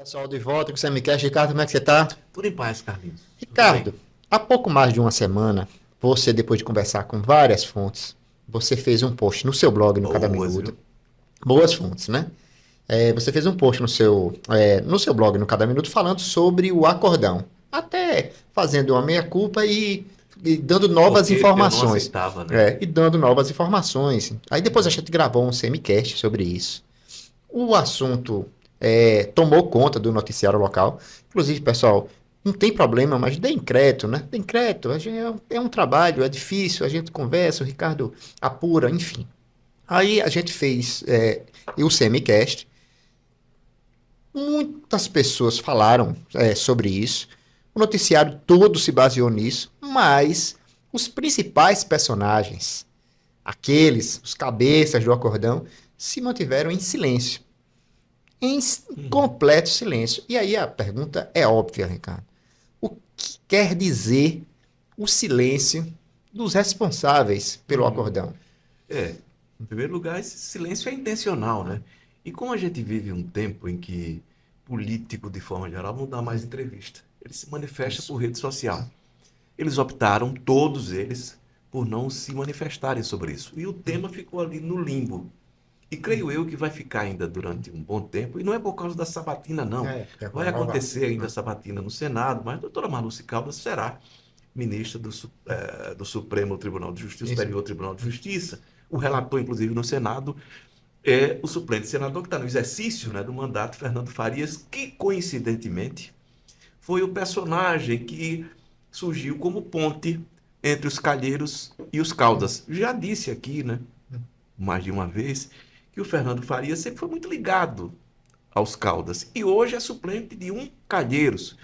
Pessoal, de volta com o Semicast. Ricardo, como é que você tá? Tudo em paz, Carlinhos. Tudo bem. Ricardo, há pouco mais de uma semana, você, depois de conversar com várias fontes, você fez um post no seu blog, no Cada Boas, Minuto. viu? Boas fontes, né? Você fez um post no seu blog, no Cada Minuto, falando sobre o acordão. Até fazendo uma meia-culpa e dando novas Porque eu não informações. aceitava, né? E dando novas informações. Aí depois a gente gravou um semicast sobre isso. O assunto tomou conta do noticiário local. Inclusive, pessoal, não tem problema, mas dê crédito, né? Dê crédito. É um trabalho, é difícil, a gente conversa, o Ricardo apura, enfim. Aí a gente fez o Semicast. Muitas pessoas falaram sobre isso. O noticiário todo se baseou nisso, mas os principais personagens, os cabeças do acordão, se mantiveram em silêncio. Em Uhum. completo silêncio. E aí a pergunta é óbvia, Ricardo. O que quer dizer o silêncio dos responsáveis pelo Uhum. acordão? É, em primeiro lugar, esse silêncio é intencional, né? E como a gente vive um tempo em que político, de forma geral, não dá mais entrevista. Ele se manifesta Isso. por rede social. Eles optaram, todos eles, por não se manifestarem sobre isso. E o tema ficou ali no limbo. E creio eu que vai ficar ainda durante um bom tempo, e não é por causa da sabatina, não. Já foi Vai aprovado. acontecer ainda a sabatina no Senado, mas a doutora Marluce Caldas será ministra do Supremo Tribunal de Justiça, Isso. Superior Tribunal de Justiça. O relator, inclusive, no Senado é o suplente senador que está no exercício, né, do mandato, Fernando Farias, que, coincidentemente, foi o personagem que surgiu como ponte entre os Calheiros e os Caldas. Já disse aqui, né, mais de uma vez, que o Fernando Farias sempre foi muito ligado aos Caldas e hoje é suplente de um Calheiros.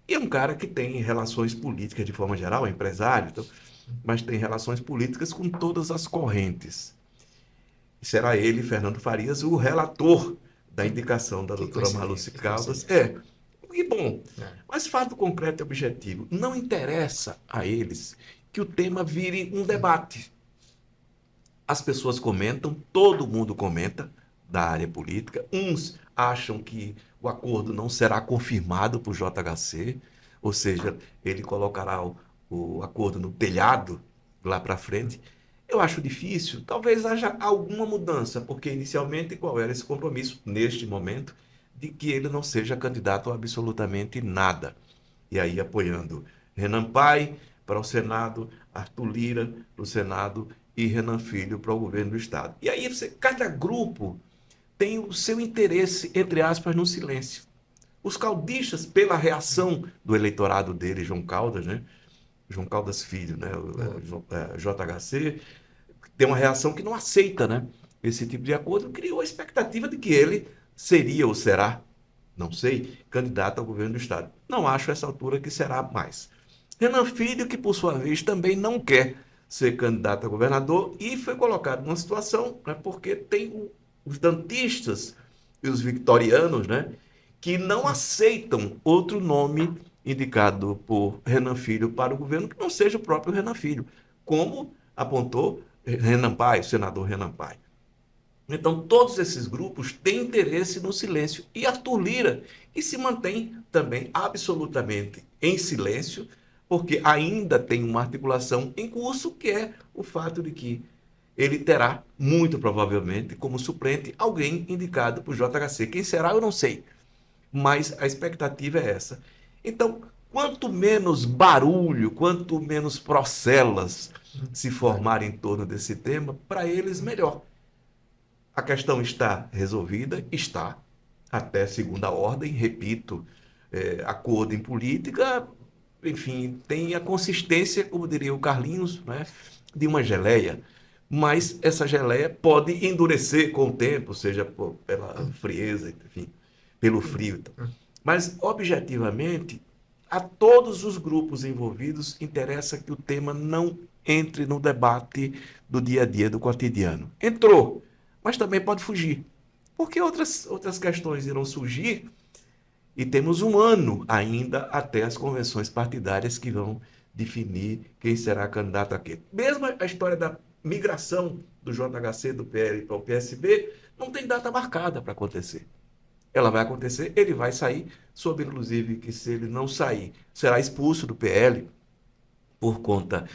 E é um cara que tem relações políticas de forma geral, é empresário, então, mas tem relações políticas com todas as correntes. E será ele, Fernando Farias, o relator da indicação da Que doutora coincidência, Marluce que Caldas. coincidência. E bom, É. mas fato concreto e objetivo, não interessa a eles que o tema vire um debate. As pessoas comentam, todo mundo comenta da área política. Uns acham que o acordo não será confirmado por JHC, ou seja, ele colocará o acordo no telhado lá para frente. Eu acho difícil, talvez haja alguma mudança, porque inicialmente qual era esse compromisso, neste momento, de que ele não seja candidato a absolutamente nada. E aí apoiando Renan Pai para o Senado, Arthur Lira para o Senado e Renan Filho para o governo do Estado. E aí cada grupo tem o seu interesse, entre aspas, no silêncio. Os caudistas, pela reação do eleitorado dele, João Caldas, né? João Caldas Filho, né? JHC, tem uma reação que não aceita, né? Esse tipo de acordo, criou a expectativa de que ele seria ou será, não sei, candidato ao governo do Estado. Não acho essa altura que será mais. Renan Filho, que por sua vez também não quer ser candidato a governador e foi colocado numa situação, né, porque tem os dantistas e os victorianos, né, que não aceitam outro nome indicado por Renan Filho para o governo que não seja o próprio Renan Filho, como apontou Renan Pai, o senador Renan Pai. Então, todos esses grupos têm interesse no silêncio. E Arthur Lira, que se mantém também absolutamente em silêncio, porque ainda tem uma articulação em curso, que é o fato de que ele terá, muito provavelmente, como suplente, alguém indicado por JHC. Quem será, eu não sei. Mas a expectativa é essa. Então, quanto menos barulho, quanto menos procelas se formarem em torno desse tema, para eles melhor. A questão está resolvida? Está. Até segunda ordem, repito, acordo em política, enfim, tem a consistência, como diria o Carlinhos, né, de uma geleia. Mas essa geleia pode endurecer com o tempo, seja pela frieza, enfim, pelo frio. Então. Mas, objetivamente, a todos os grupos envolvidos interessa que o tema não entre no debate do dia a dia, do cotidiano. Entrou, mas também pode fugir. Porque outras questões irão surgir e temos um ano ainda até as convenções partidárias que vão definir quem será candidato a quê. Mesmo a história da migração do JHC do PL para o PSB não tem data marcada para acontecer. ela vai acontecer, ele vai sair, soube inclusive que se ele não sair, será expulso do PL por conta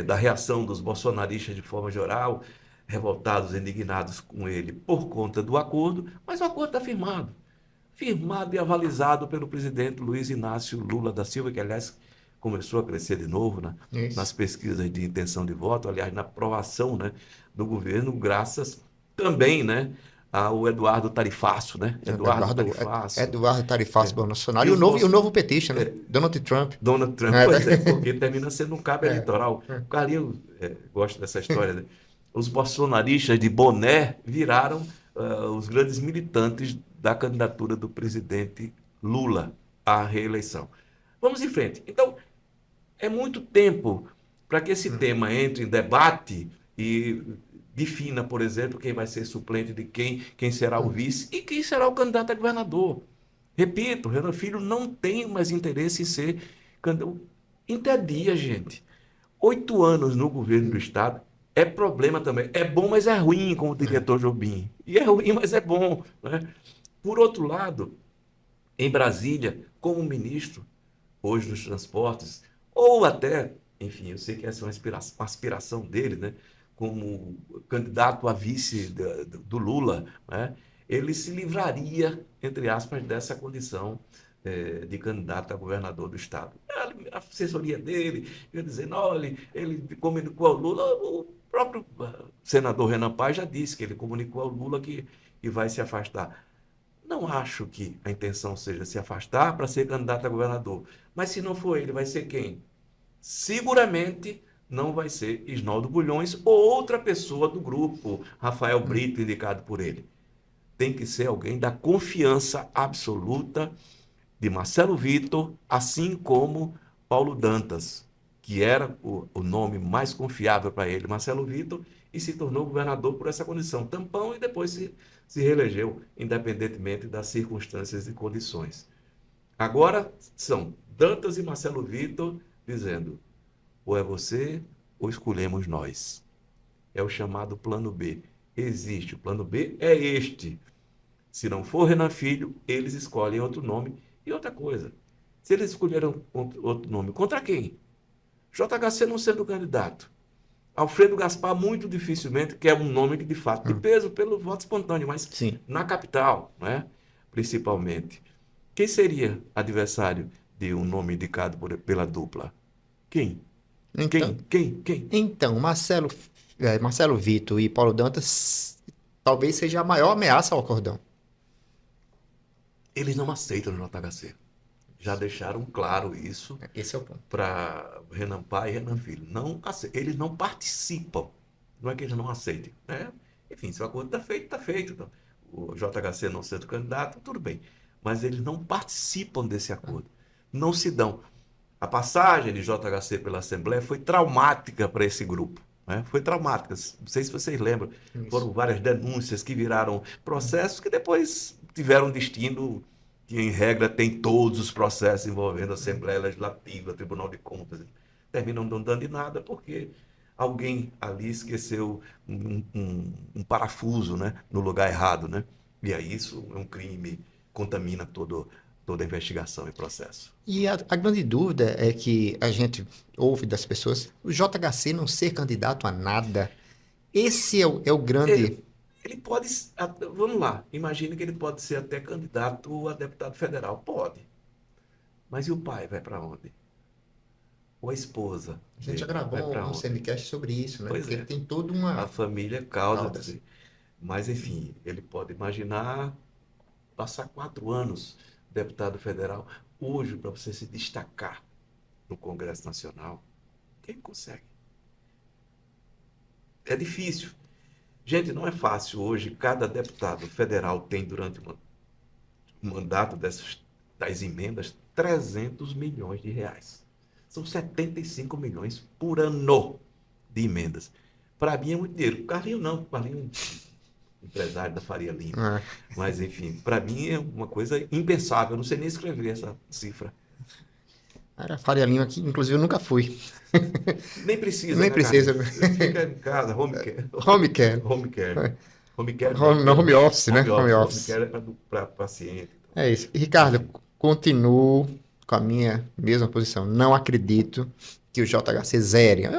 da reação dos bolsonaristas de forma geral, revoltados, indignados com ele por conta do acordo, mas o acordo está firmado. Firmado e avalizado pelo presidente Luiz Inácio Lula da Silva, que, aliás, começou a crescer de novo, né, nas pesquisas de intenção de voto, aliás, na aprovação, né, do governo, graças também, né, ao Eduardo Tarifaço, né? Eduardo Tarifaço Bolsonaro E e o novo petista, né? Donald Trump. Donald Trump, pois é, porque termina sendo um cabo eleitoral. O Carlinhos gosta dessa história, né? Os bolsonaristas de boné viraram os grandes militantes da candidatura do presidente Lula à reeleição. Vamos em frente. Então, é muito tempo para que esse tema entre em debate e defina, por exemplo, quem vai ser suplente de quem será o vice e quem será o candidato a governador. Repito, Renan Filho não tem mais interesse em ser candidato. Entedia, gente. 8 anos no governo do Estado é problema também. É bom, mas é ruim, como o diretor Jobim. E é ruim, mas é bom, né? Por outro lado, em Brasília, como ministro, hoje dos transportes, ou até, enfim, eu sei que essa é uma aspiração dele, né? Como candidato a vice do Lula, né? Ele se livraria, entre aspas, dessa condição de candidato a governador do Estado. A assessoria dele ia dizendo, olha, ele comunicou ao Lula, o próprio senador Renan Paes já disse que ele comunicou ao Lula que vai se afastar. Não acho que a intenção seja se afastar para ser candidato a governador. Mas se não for ele, vai ser quem? Seguramente não vai ser Isnaldo Bulhões ou outra pessoa do grupo, Rafael Brito, indicado por ele. Tem que ser alguém da confiança absoluta de Marcelo Vitor, assim como Paulo Dantas, que era o nome mais confiável para ele, Marcelo Vitor, e se tornou governador por essa condição, tampão, e depois se reelegeu, independentemente das circunstâncias e condições. Agora são Dantas e Marcelo Vitor dizendo, ou é você ou escolhemos nós. É o chamado plano B. Existe, o plano B é este. Se não for Renan Filho, eles escolhem outro nome. E outra coisa, se eles escolheram outro nome, contra quem? JHC não sendo candidato. Alfredo Gaspar, muito dificilmente, que é um nome que de fato de peso pelo voto espontâneo, mas Sim. Na capital, né? Principalmente. Quem seria adversário de um nome indicado pela dupla? Quem? Então, Quem? Então, Marcelo Vitor e Paulo Dantas talvez seja a maior ameaça ao cordão. Eles não aceitam o JHC. Já deixaram claro isso. Esse é o ponto. Para Renan Pai e Renan Filho. Não aceitam. Eles não participam. Não é que eles não aceitem. Né? Enfim, se o acordo está feito, está feito. Então, o JHC não sendo candidato, tudo bem. Mas eles não participam desse acordo. Não se dão. A passagem de JHC pela Assembleia foi traumática para esse grupo. Né? Foi traumática. Não sei se vocês lembram. Isso. Foram várias denúncias que viraram processos que depois tiveram destino que, em regra, tem todos os processos envolvendo a Assembleia Legislativa, Tribunal de Contas. Terminam não dando em nada porque alguém ali esqueceu um parafuso, né, no lugar errado. Né? E aí isso é um crime, contamina toda a investigação e processo. E a grande dúvida é que a gente ouve das pessoas, o JHC não ser candidato a nada. Esse é o grande... Ele pode, vamos lá, imagine que ele pode ser até candidato a deputado federal. Pode. Mas e o pai vai para onde? Ou a esposa? A gente já gravou um semicast sobre isso, né? Pois Porque é. ele tem toda uma... A família causa. Mas, enfim, ele pode imaginar passar 4 anos deputado federal. Hoje, para você se destacar no Congresso Nacional, quem consegue? É difícil. Gente, não é fácil hoje. Cada deputado federal tem, durante o mandato das emendas, 300 milhões de reais. São 75 milhões por ano de emendas. Para mim é muito dinheiro. O Carlinho não. O Carlinho é empresário da Faria Lima. Mas, enfim, para mim é uma coisa impensável. Eu não sei nem escrever essa cifra. Era Faria Lima, que inclusive eu nunca fui. Nem precisa. Nem né, precisa. Fica em casa, home care. Home care. Home care. Home care não, Não, home office, né? home Home office. Home office. care é para paciente. É isso. E, Ricardo, continuo com a minha mesma posição. Não acredito que o JHC zere. É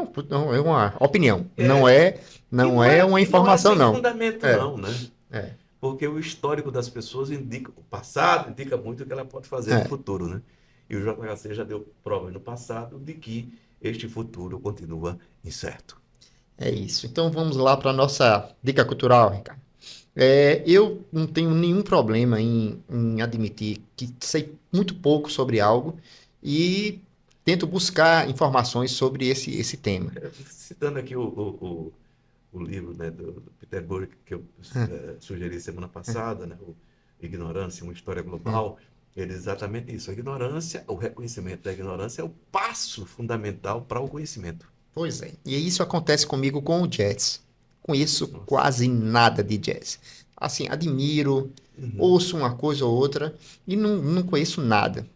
uma opinião. É, Não é uma e não é informação, sem não. fundamento, É, não, né? é, Porque o histórico das pessoas indica, o passado indica muito o que ela pode fazer no é. futuro, né? E o JHC já deu provas no passado de que este futuro continua incerto. É isso. Então vamos lá para a nossa dica cultural, Ricardo. Eu não tenho nenhum problema em admitir que sei muito pouco sobre algo e tento buscar informações sobre esse tema. Citando aqui o livro, né, do Peter Burke que eu sugeri semana passada, né, o Ignorância, uma história global, ele diz exatamente isso. A ignorância, o reconhecimento da ignorância é o passo fundamental para o conhecimento. Pois é. E isso acontece comigo com o jazz. Conheço Nossa. quase nada de jazz. Assim, admiro, Uhum. ouço uma coisa ou outra e não conheço nada.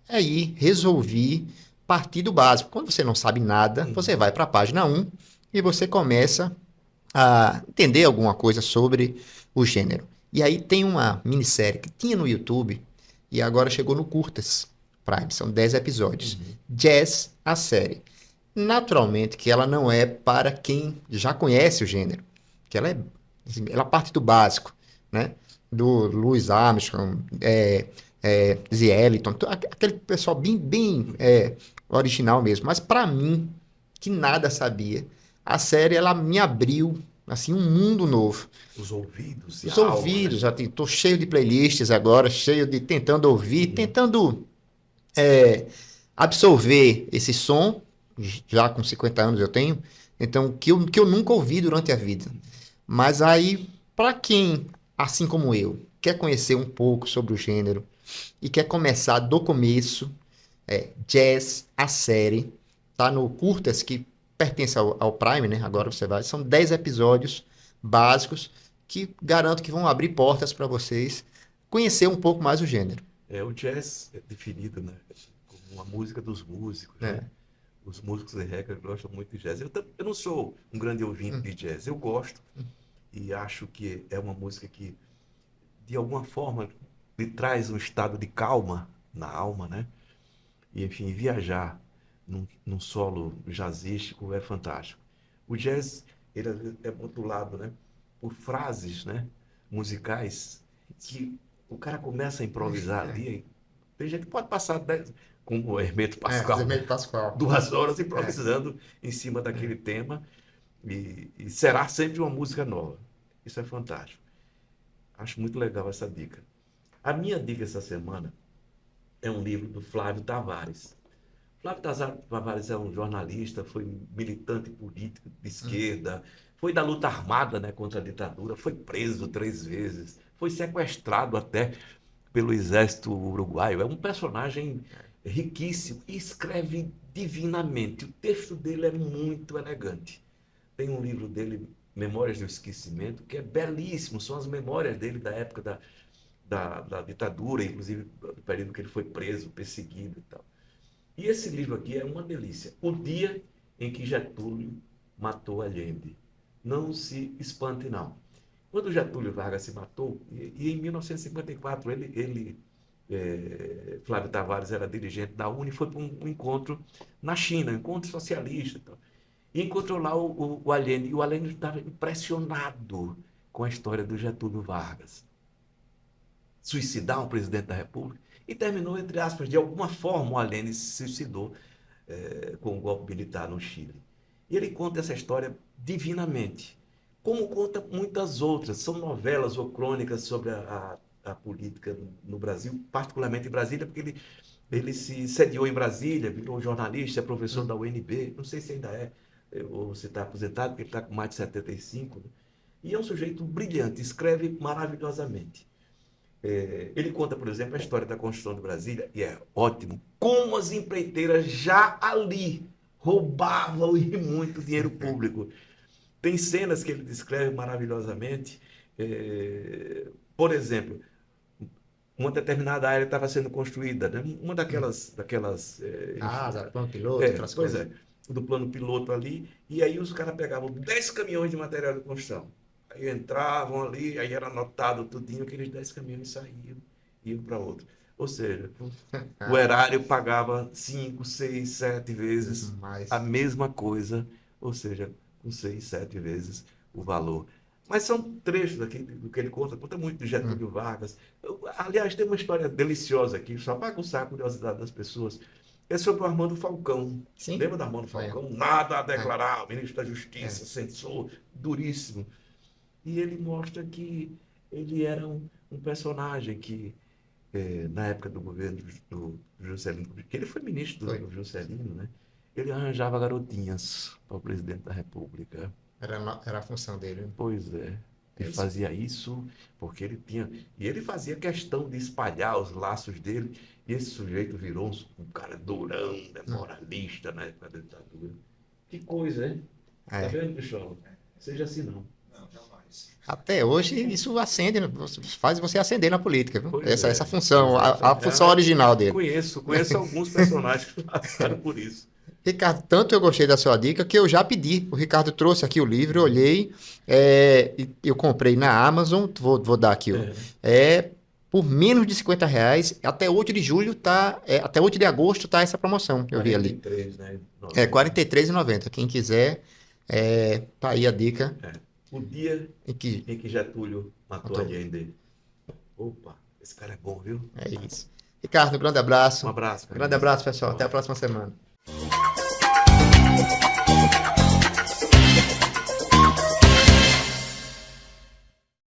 Aí resolvi partir do básico. Quando você não sabe nada, você Uhum. vai para a página 1 e você começa a entender alguma coisa sobre o gênero. E aí tem uma minissérie que tinha no YouTube e agora chegou no Curtas Prime, são 10 episódios. Uhum. Jazz, a série. Naturalmente que ela não é para quem já conhece o gênero, que ela parte do básico, né? Do Louis Armstrong, Zé Ellington, aquele pessoal bem original mesmo. Mas para mim, que nada sabia, a série ela me abriu assim um mundo novo. Os ouvidos e Os a alma, ouvidos, né? já estou cheio de playlists agora, cheio de tentando ouvir, Uhum. tentando absorver esse som, já com 50 anos eu tenho, então que eu nunca ouvi durante a vida. Mas aí, para quem, assim como eu, quer conhecer um pouco sobre o gênero e quer começar do começo, Jazz, a série, tá no Curtas, que pertence ao Prime, né? Agora você vai. São 10 episódios básicos que garanto que vão abrir portas para vocês conhecer um pouco mais o gênero. O jazz é definido, né, como uma música dos músicos, né? É. Os músicos de regra gostam muito de jazz. Eu não sou um grande ouvinte de jazz, eu gosto e acho que é uma música que, de alguma forma, lhe traz um estado de calma na alma, né? E, enfim, viajar num solo jazzístico é fantástico. O jazz, ele é modulado, né, por frases, né, musicais que o cara começa a improvisar ali. Tem gente que pode passar, como o Hermeto Pascoal, Zé Pascoal. 2 horas É. improvisando em cima daquele tema e será sempre uma música nova. Isso é fantástico. Acho muito legal essa dica. A minha dica essa semana é um livro do Flávio Tavares. Flávio Tavares é um jornalista, foi militante político de esquerda, foi da luta armada, né, contra a ditadura, foi preso 3 vezes, foi sequestrado até pelo exército uruguaio. É um personagem riquíssimo e escreve divinamente. O texto dele é muito elegante. Tem um livro dele, Memórias do Esquecimento, que é belíssimo. São as memórias dele da época da ditadura, inclusive do período que ele foi preso, perseguido e tal. E esse livro aqui é uma delícia. O dia em que Getúlio matou Allende. Não se espante, não. Quando Getúlio Vargas se matou, e em 1954 Flávio Tavares era dirigente da UNE, foi para um encontro na China, um encontro socialista. Então, e encontrou lá o Allende, e o Allende estava impressionado com a história do Getúlio Vargas. Suicidar um presidente da República, e terminou, entre aspas, de alguma forma o Allende se suicidou com o golpe militar no Chile. E ele conta essa história divinamente, como conta muitas outras. São novelas ou crônicas sobre a política no Brasil, particularmente em Brasília, porque ele se sediou em Brasília, virou jornalista, é professor da UNB, não sei se ainda ou se está aposentado, porque ele está com mais de 75, né? E é um sujeito brilhante, escreve maravilhosamente. Ele conta, por exemplo, a história da construção de Brasília, e é ótimo, como as empreiteiras já ali roubavam e muito dinheiro público. Tem cenas que ele descreve maravilhosamente. Por exemplo, uma determinada área estava sendo construída, né? Uma Asa, plano piloto, outras pois coisas. é, do plano piloto ali, e aí os caras pegavam 10 caminhões de material de construção. Aí entravam ali, aí era anotado tudinho, aqueles 10 caminhões saíam, iam para outro. Ou seja, o erário pagava 5, 6, 7 vezes Mas, a mesma coisa, ou seja, com 6, 7 vezes o valor. Mas são trechos aqui do que ele conta muito de Getúlio Vargas. Aliás, tem uma história deliciosa aqui, só para aguçar a curiosidade das pessoas. É sobre o Armando Falcão. sim, Lembra do Armando lembro. Falcão? Nada a É, declarar, o ministro da é. Justiça, censor, duríssimo. E ele mostra que ele era um personagem que, na época do governo do Juscelino, que ele foi ministro Foi. do Juscelino, né? Ele arranjava garotinhas para o presidente da República. Era a função dele. Pois é. É Ele isso. fazia isso porque ele tinha. E ele fazia questão de espalhar os laços dele. E esse sujeito virou um cara durão, né, moralista na época da ditadura. Que coisa, hein? Tá É. vendo, Cristiano? Seja assim, não. Não, jamais. Até hoje, isso acende, faz você acender na política, viu? Pois Essa, é. essa função, a Exatamente. função original dele. Conheço alguns personagens que passaram por isso. Ricardo, tanto eu gostei da sua dica que eu já pedi. O Ricardo trouxe aqui o livro, eu olhei, e eu comprei na Amazon, vou dar aqui, ó. Por menos de R$ 50, até 8 de julho tá, até 8 de agosto tá essa promoção, eu vi ali. 43, né? É R$ 43,90. Quem quiser, tá aí a dica O dia em que em que Getúlio matou Matou. Allende. Opa, esse cara é bom, viu? é isso. Ricardo, um grande abraço. Um abraço, Grande abraço, pessoal. Até a próxima semana.